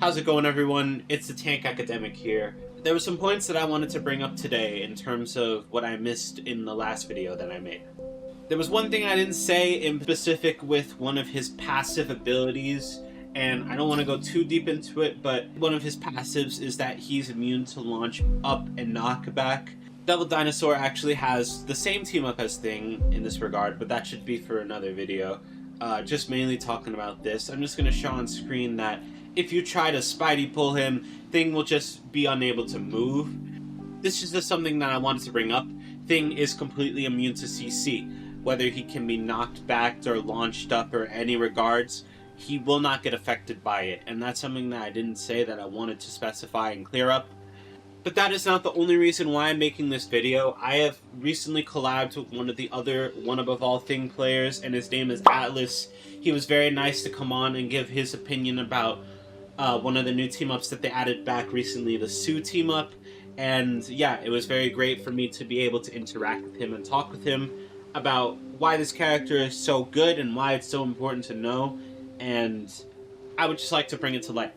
How's it going, everyone? It's the TankAcademic here. There were some points that I wanted to bring up today in terms of what I missed in the last video that I made. There was one thing I didn't say in specific with one of his passive abilities, and I don't want to go too deep into it, but one of his passives is that he's immune to launch up and knockback. Devil Dinosaur actually has the same team up as Thing in this regard, but that should be for another video. Just mainly talking about this. I'm just going to show on screen that if you try to Spidey pull him, Thing will just be unable to move. This is just something that I wanted to bring up. Thing is completely immune to CC. Whether he can be knocked back or launched up or any regards, he will not get affected by it. And that's something that I didn't say that I wanted to specify and clear up. But that is not the only reason why I'm making this video. I have recently collabed with one of the other One Above All Thing players, and his name is Atlas. He was very nice to come on and give his opinion about one of the new team-ups that they added back recently, the Sue team-up. And yeah, it was very great for me to be able to interact with him and talk with him about why this character is so good and why it's so important to know. And I would just like to bring it to light.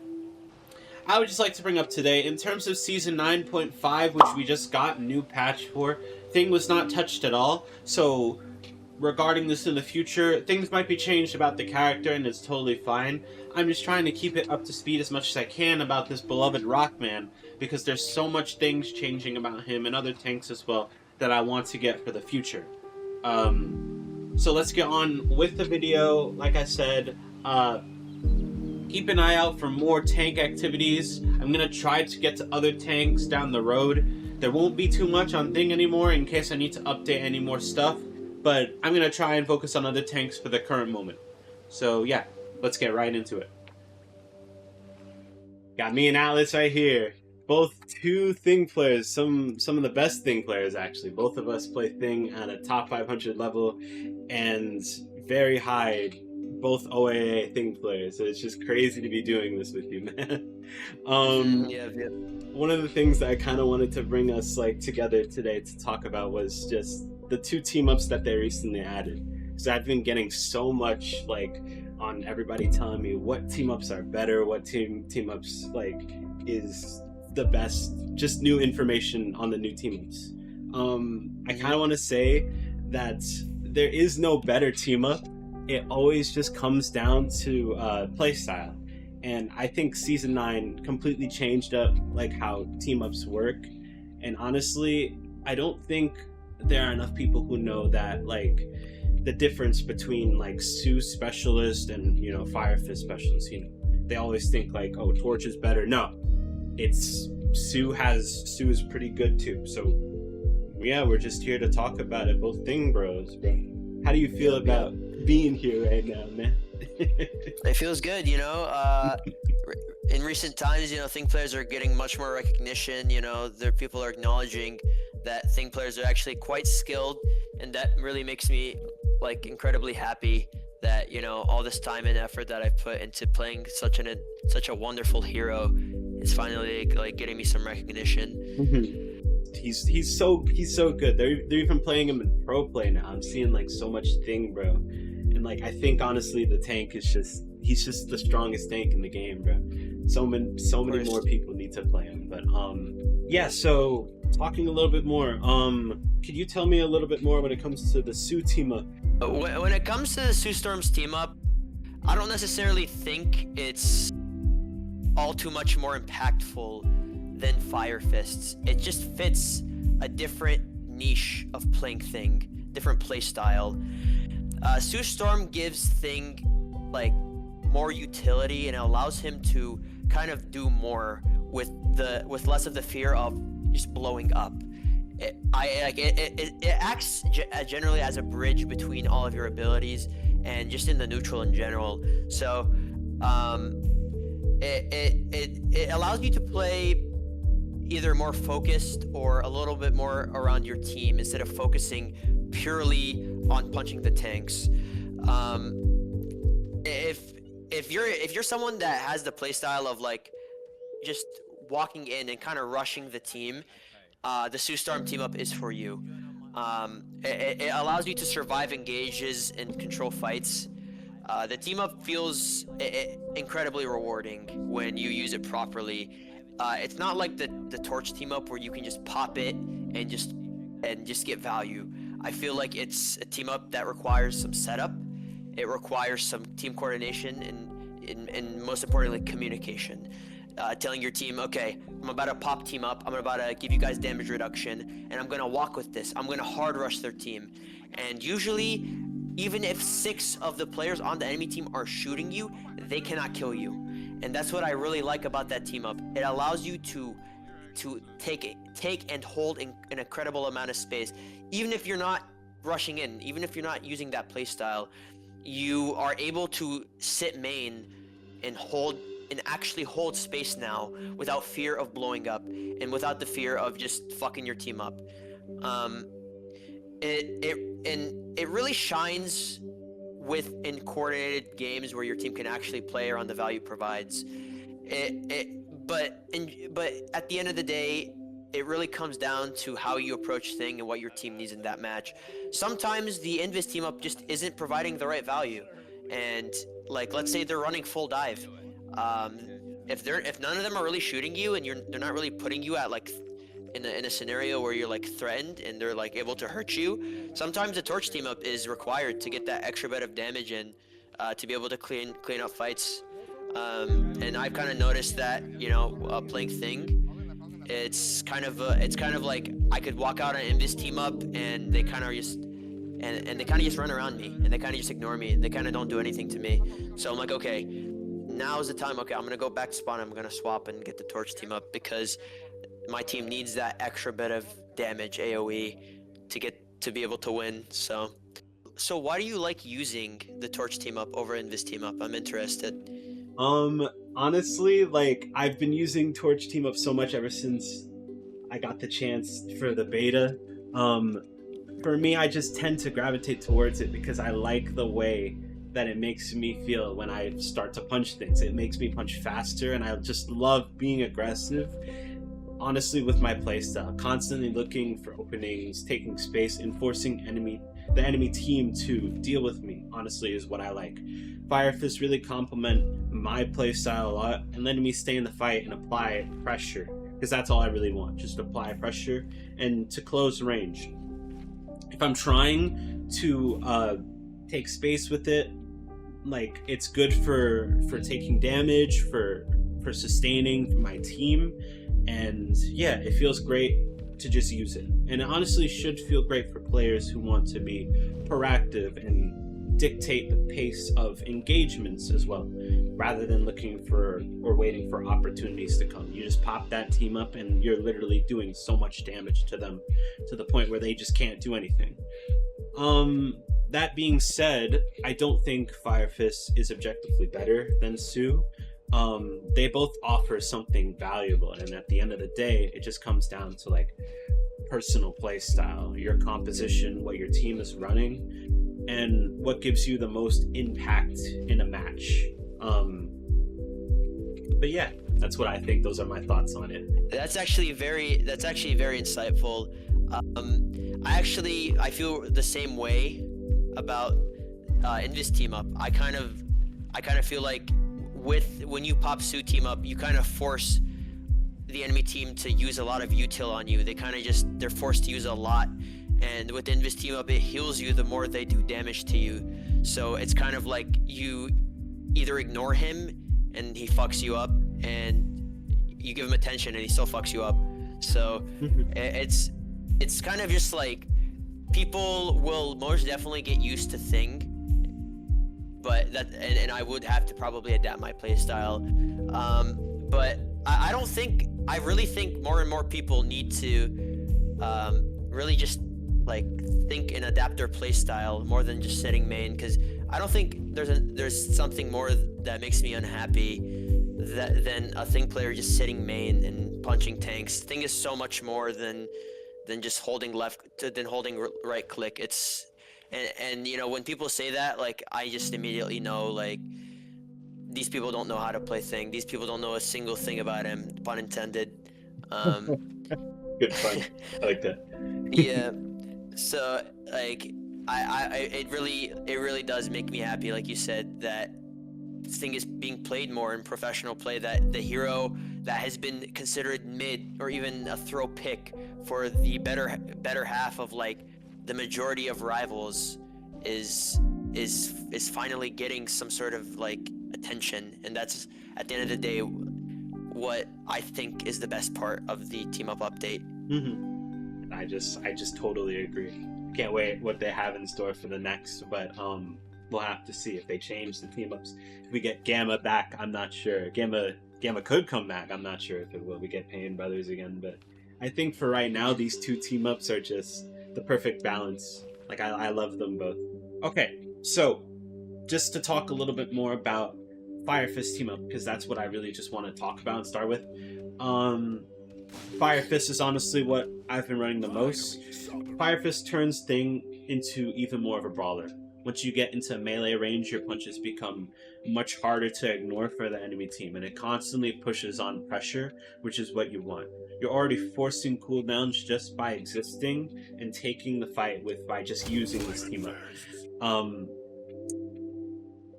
I would just like to bring up today, in terms of Season 9.5, which we just got a new patch for, Thing was not touched at all. So, regarding this in the future, things might be changed about the character, and it's totally fine. I'm just trying to keep it up to speed as much as I can about this beloved Rockman, because there's so much things changing about him and other tanks as well that I want to get for the future. So let's get on with the video. Like I said, keep an eye out for more tank activities. I'm going to try to get to other tanks down the road. There won't be too much on Thing anymore in case I need to update any more stuff, but I'm going to try and focus on other tanks for the current moment. So yeah, let's get right into it. Got me and Atlas right here. Both two Thing players, some of the best Thing players actually. Both of us play Thing at a top 500 level and very high, both OAA Thing players, so it's just crazy to be doing this with you, man. Yeah. One of the things that I kind of wanted to bring us together today to talk about was just the two team-ups that they recently added. So I've been getting so much on everybody telling me what team-ups are better, what team-ups is the best, just new information on the new team-ups. I kind of want to say that there is no better team-up. It always just comes down to playstyle, and I think Season 9 completely changed up how team-ups work. And honestly, I don't think there are enough people who know that the difference between Sue Specialist and Fire Fist Specialist. They always think oh, Torch is better. No, it's Sue is pretty good too. So yeah, we're just here to talk about it. Both Thing bros, bro. How do you feel about being here right now, man? It feels good, in recent times, Thing players are getting much more recognition. People are acknowledging that Thing players are actually quite skilled, and that really makes me incredibly happy that all this time and effort that I've put into playing such a wonderful hero is finally getting me some recognition. He's so good. They're even playing him in pro play now. I'm seeing so much Thing, bro. And I think honestly the tank is he's just the strongest tank in the game, bro. So many more people need to play him. But yeah, so talking a little bit more, could you tell me a little bit more when it comes to the Sue team up? When it comes to the Sue Storm's team up, I don't necessarily think it's all too much more impactful than Fire Fists. It just fits a different niche of playing Thing, different play style. Sue Storm gives Thing more utility, and it allows him to kind of do more with less of the fear of just blowing up. It acts generally as a bridge between all of your abilities and just in the neutral in general. So it allows you to play either more focused or a little bit more around your team instead of focusing purely on punching the tanks. If you're someone that has the playstyle of just walking in and kind of rushing the team, the Sue Storm team up is for you. It allows you to survive engages and control fights. The team up feels incredibly rewarding when you use it properly. It's not like the torch team up where you can just pop it and just get value. I feel like it's a team up that requires some setup. It requires some team coordination and most importantly communication. Telling your team, okay, I'm about to pop team up, I'm about to give you guys damage reduction, and I'm gonna walk with this. I'm gonna hard rush their team. And usually, even if 6 of the players on the enemy team are shooting you, they cannot kill you. And that's what I really like about that team up. It allows you to take and hold an incredible amount of space. Even if you're not rushing in, even if you're not using that playstyle, you are able to sit main and actually hold space now without fear of blowing up and without the fear of just fucking your team up. It really shines in coordinated games where your team can actually play around the value provides. But at the end of the day, it really comes down to how you approach thing and what your team needs in that match. Sometimes the Invis team up just isn't providing the right value, and like let's say they're running full dive. If none of them are really shooting you and they're not really putting you at like in a scenario where you're like threatened and they're like able to hurt you, sometimes the torch team up is required to get that extra bit of damage in to be able to clean up fights. And I've kind of noticed that, you know, playing Thing, it's kind of like I could walk out on Invis team up and they kind of just and they kind of just run around me and they kind of just ignore me and they kind of don't do anything to me. So I'm like, okay, now's the time. Okay, I'm gonna go back to spawn. I'm gonna swap and get the torch team up because my team needs that extra bit of damage AoE to be able to win. So why do you like using the torch team up over Invis team up? I'm interested. Honestly, like, I've been using torch team up so much ever since I got the chance for the beta. For me, I just tend to gravitate towards it because I like the way that it makes me feel when I start to punch things. It makes me punch faster, and I just love being aggressive. Honestly, with my playstyle, constantly looking for openings, taking space, and forcing the enemy team to deal with me, honestly, is what I like. Fire Fists really complement my playstyle a lot and letting me stay in the fight and apply pressure, because that's all I really want, just apply pressure and to close range. If I'm trying to take space with it, like, it's good for taking damage, for sustaining for my team, and yeah, it feels great to just use it. And it honestly should feel great for players who want to be proactive and dictate the pace of engagements as well, rather than looking for or waiting for opportunities to come. You just pop that team up and you're literally doing so much damage to them to the point where they just can't do anything. That being said, I don't think Fire Fist is objectively better than Sue. They both offer something valuable, and at the end of the day, it just comes down to like personal play style, your composition, what your team is running, and what gives you the most impact in a match. But yeah, that's what I think. Those are my thoughts on it. That's actually very insightful. I feel the same way about Invis team up. I kind of feel like when you pop Sue team up, you kind of force the enemy team to use a lot of util on you. They're forced to use a lot, and with Invis team up, it heals you the more they do damage to you. So it's kind of like you either ignore him and he fucks you up, and you give him attention and he still fucks you up. So it's kind of just like people will most definitely get used to Thing, but and I would have to probably adapt my playstyle. But I really think more and more people need to really just like think and adapt their playstyle more than just setting main, because I don't think there's something more that makes me unhappy than a Thing player just sitting main and punching tanks. Thing is so much more than just holding holding right click. And you know, when people say that, like, I just immediately know, like, these people don't know how to play Thing. These people don't know a single thing about him, pun intended. Good fun. I like that. Yeah. So, like, it really does make me happy, like you said, that this thing is being played more in professional play, that the hero that has been considered mid or even a throw pick for the better half of like the majority of rivals is finally getting some sort of like attention, and that's at the end of the day what I think is the best part of the team up update. Mm-hmm. I just totally agree. Can't wait what they have in store for the next, but we'll have to see if they change the team ups. If we get Gamma back, I'm not sure. Gamma could come back. I'm not sure if it will. We get Pain Brothers again, but I think for right now, these two team ups are just the perfect balance. Like, I love them both. Okay, so just to talk a little bit more about Fire Fist team up, because that's what I really just want to talk about and start with. Fire Fist is honestly what I've been running the most. Fire Fist turns Thing into even more of a brawler. Once you get into melee range, your punches become much harder to ignore for the enemy team, and it constantly pushes on pressure, which is what you want. You're already forcing cooldowns just by existing and taking the fight by just using this team up.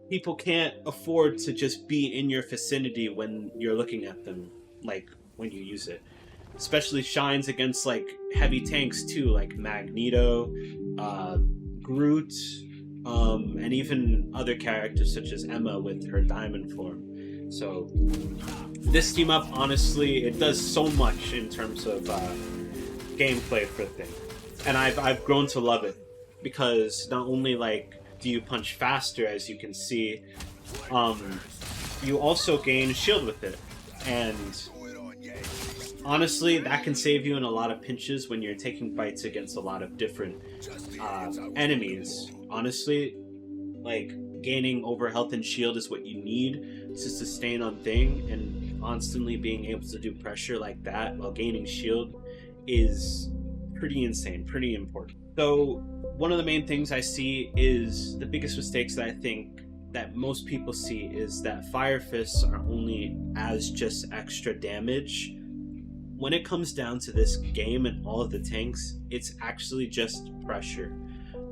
People can't afford to just be in your vicinity when you're looking at them, like when you use it. Especially shines against like heavy tanks too, like Magneto, Groot, and even other characters such as Emma with her diamond form. So this team up, honestly, it does so much in terms of gameplay for Thing, and I've grown to love it, because not only like do you punch faster, as you can see, you also gain shield with it, and honestly, that can save you in a lot of pinches when you're taking fights against a lot of different enemies. Honestly, like, gaining over health and shield is what you need to sustain on Thing, and constantly being able to do pressure like that while gaining shield is pretty insane, pretty important. So one of the main things I see is the biggest mistakes that I think that most people see is that Fire Fists are only as just extra damage. When it comes down to this game and all of the tanks, it's actually just pressure.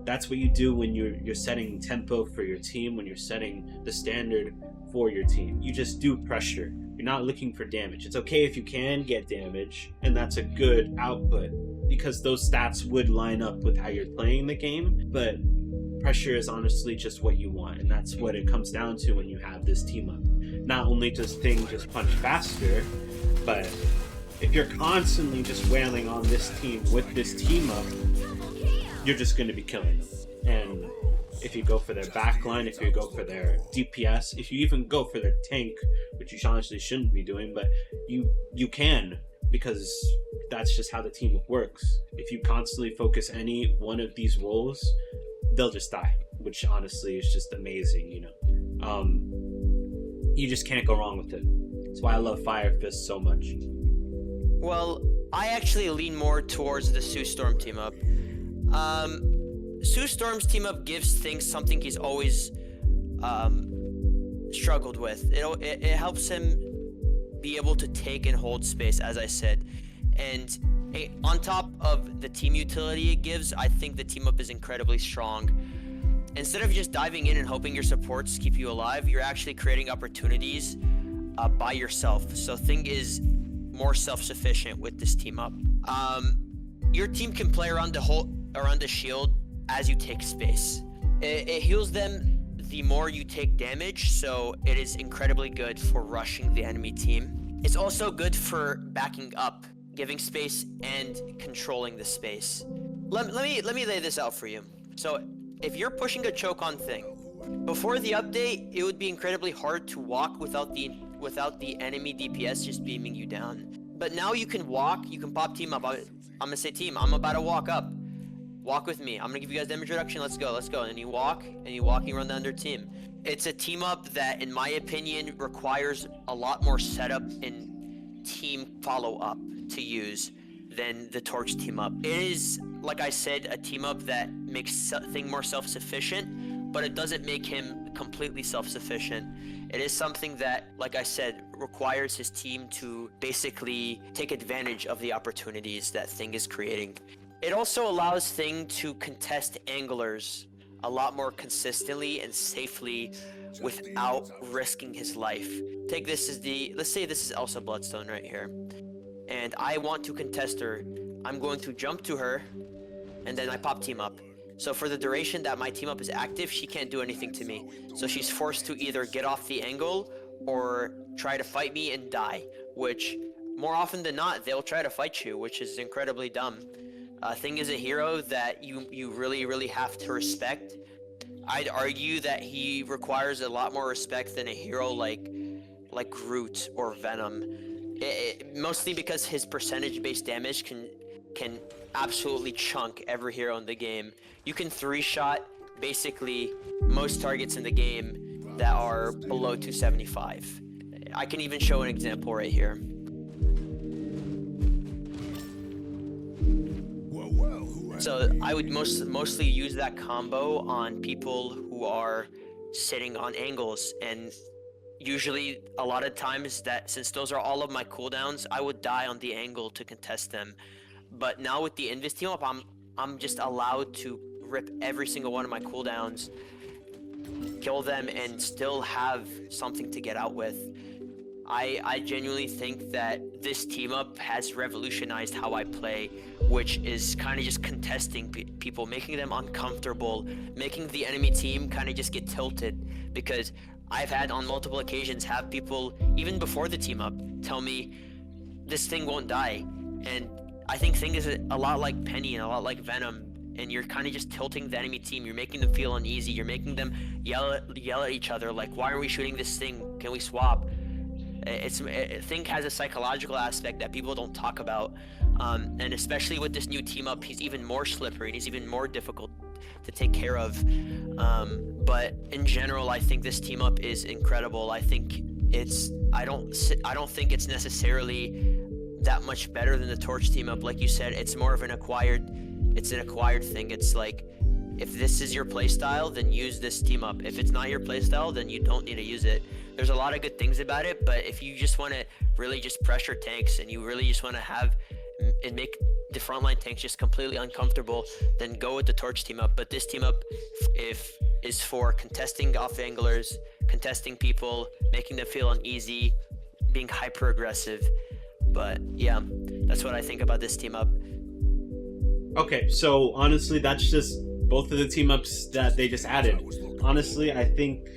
That's what you do when you're setting tempo for your team, when you're setting the standard for your team. You just do pressure. You're not looking for damage. It's okay if you can get damage, and that's a good output, because those stats would line up with how you're playing the game, but pressure is honestly just what you want, and that's what it comes down to when you have this team up. Not only does Thing just punch faster, but if you're constantly just wailing on this team with this team up, you're just going to be killing them. And if you go for their backline, if you go for their DPS, if you even go for their tank, which you honestly shouldn't be doing, but you can, because that's just how the team works. If you constantly focus any one of these roles, they'll just die, which honestly is just amazing, you know. You just can't go wrong with it. That's why I love Fire Fist so much. Well, I actually lean more towards the Sue Storm team up. Sue Storm's team up gives Things something he's always struggled with. It helps him be able to take and hold space, as I said. And on top of the team utility it gives, I think the team up is incredibly strong. Instead of just diving in and hoping your supports keep you alive, you're actually creating opportunities by yourself. So Thing is more self-sufficient with this team up. Your team can play around the shield as you take space. It heals them the more you take damage, so it is incredibly good for rushing the enemy team. It's also good for backing up, giving space, and controlling the space. Let me lay this out for you. So if you're pushing a choke on Thing, before the update, it would be incredibly hard to walk without the enemy DPS just beaming you down. But now you can walk, you can pop team up. I'm gonna say team, I'm about to walk up. Walk with me. I'm gonna give you guys the introduction. Let's go. And you walk, and you run down their team. It's a team up that, in my opinion, requires a lot more setup and team follow up to use than the Torch team up. It is, like I said, a team up that makes Thing more self-sufficient, but it doesn't make him completely self-sufficient. It is something that, like I said, requires his team to basically take advantage of the opportunities that Thing is creating. It also allows Thing to contest anglers a lot more consistently and safely without risking his life. Take this as let's say this is Elsa Bloodstone right here, and I want to contest her. I'm going to jump to her, and then I pop Teamup. So for the duration that my Teamup is active, she can't do anything to me. So she's forced to either get off the angle or try to fight me and die, which more often than not, they'll try to fight you, which is incredibly dumb. Thing is a hero that you really have to respect. I'd argue that he requires a lot more respect than a hero like Groot or Venom. Mostly because his percentage-based damage can absolutely chunk every hero in the game. You can 3-shot basically most targets in the game that are below 275. I can even show an example right here. So I would mostly use that combo on people who are sitting on angles, and usually a lot of times that since those are all of my cooldowns, I would die on the angle to contest them. But now with the Invis Teamup, I'm just allowed to rip every single one of my cooldowns, kill them, and still have something to get out with. I genuinely think that this Teamup has revolutionized how I play, which is kind of just contesting people, making them uncomfortable, making the enemy team kind of just get tilted, because I've had on multiple occasions have people, even before the Teamup, tell me this Thing won't die. And I think Thing is a lot like Penny and a lot like Venom, and you're kind of just tilting the enemy team. You're making them feel uneasy. You're making them yell at each other like, why are we shooting this Thing? Can we swap? Thing has a psychological aspect that people don't talk about, and especially with this new Teamup, he's even more slippery and he's even more difficult to take care of. But in general, I think this Teamup is incredible. I think I don't think it's necessarily that much better than the Torch Teamup. Like you said, it's more of an acquired thing. It's like, if this is your playstyle, then use this Teamup. If it's not your playstyle, then you don't need to use it. There's a lot of good things about it, but if you just want to really just pressure tanks and you really just want to have and make the frontline tanks just completely uncomfortable, then go with the Torch Teamup. But this Teamup is for contesting off anglers, contesting people, making them feel uneasy, being hyper aggressive. But yeah, that's what I think about this Teamup. Okay, so honestly, that's just both of the Teamups that they just added. Honestly, I think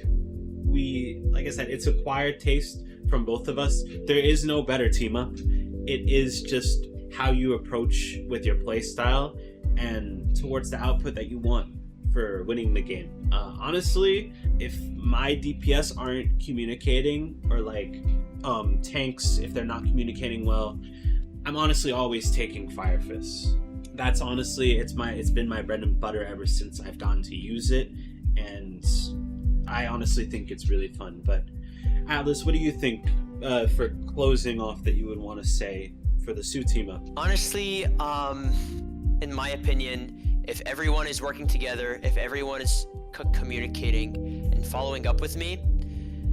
like I said, it's acquired taste from both of us. There is no better Teamup. It is just how you approach with your play style and towards the output that you want for winning the game. Honestly, if my DPS aren't communicating, or like tanks, if they're not communicating well, I'm honestly always taking Fire Fists. That's honestly, it's been my bread and butter ever since I've gotten to use it, and I honestly think it's really fun. But Atlas, what do you think for closing off that you would want to say for the Sue Teamup? Honestly, in my opinion, if everyone is working together, if everyone is communicating and following up with me,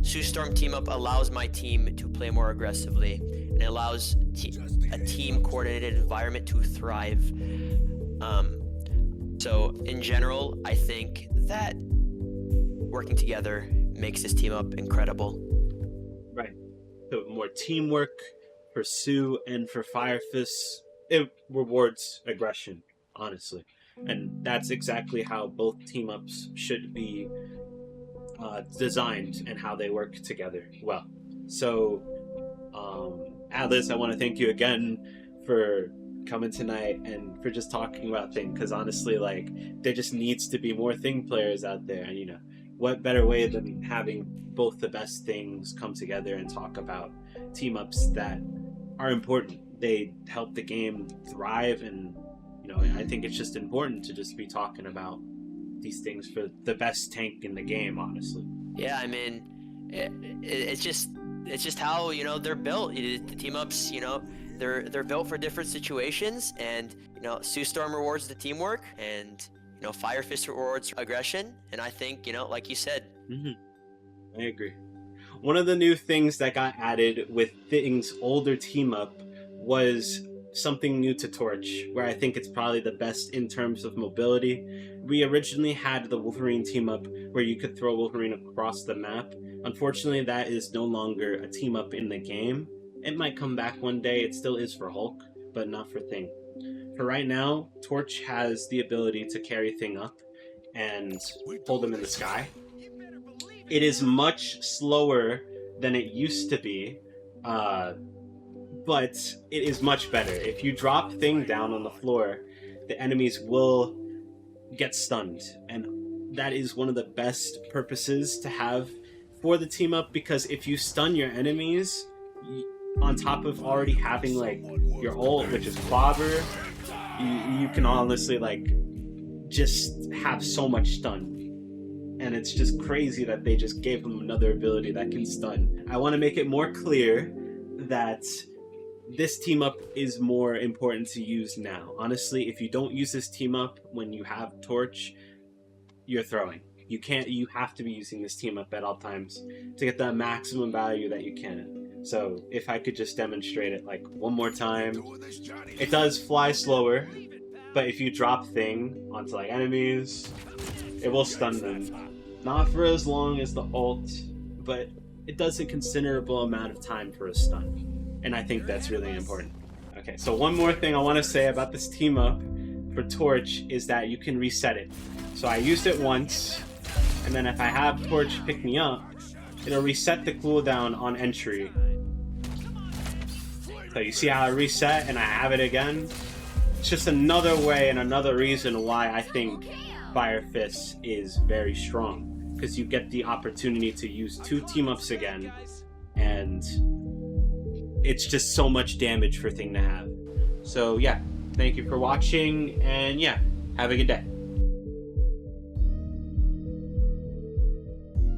Sue Storm Teamup allows my team to play more aggressively, and it allows a team coordinated environment to thrive. So in general, I think that working together makes this Teamup incredible. Right. So more teamwork for Sue, and for Fire Fists, it rewards aggression, honestly. And that's exactly how both Teamups should be designed, and how they work together well. So, Atlas, I want to thank you again for coming tonight and for just talking about Thing, because honestly, like, there just needs to be more Thing players out there, and you know, what better way than having both the best things come together and talk about Teamups that are important. They help the game thrive, and you know, I think it's just important to just be talking about these things for the best tank in the game, honestly. Yeah, I mean, it's just how, you know, they're built. The Teamups, you know, they're built for different situations, and you know, Sue Storm rewards the teamwork, and you know, Fire Fist rewards aggression, and I think, you know, like you said. I agree. One of the new things that got added with Thing's older Teamup was something new to Torch, where I think it's probably the best in terms of mobility. We originally had the Wolverine team-up where you could throw Wolverine across the map. Unfortunately, that is no longer a team-up in the game. It might come back one day. It still is for Hulk, but not for Thing. For right now, Torch has the ability to carry Thing up and hold him in the sky. It is much slower than it used to be, but it is much better. If you drop Thing down on the floor, the enemies will get stunned, and that is one of the best purposes to have for the team up, because if you stun your enemies on top of already having like your ult, which is clobber, you can honestly like just have so much stun. And it's just crazy that they just gave him another ability that can stun. I want to make it more clear that this team up is more important to use now. Honestly, if you don't use this team up when you have Torch, you're throwing. You have to be using this team up at all times to get the maximum value that you can. So if I could just demonstrate it like one more time. It does fly slower, but if you drop Thing onto like enemies, it will stun them. Not for as long as the ult, but it does a considerable amount of time for a stun. And I think that's really important. Okay, so one more thing I want to say about this team up for Torch is that you can reset it. So I used it once, and then if I have Torch pick me up, it'll reset the cooldown on entry. So you see how I reset and I have it again? It's just another way and another reason why I think Fire Fist is very strong. Because you get the opportunity to use 2 team-ups again, and it's just so much damage for Thing to have. So yeah, thank you for watching, and yeah, have a good day.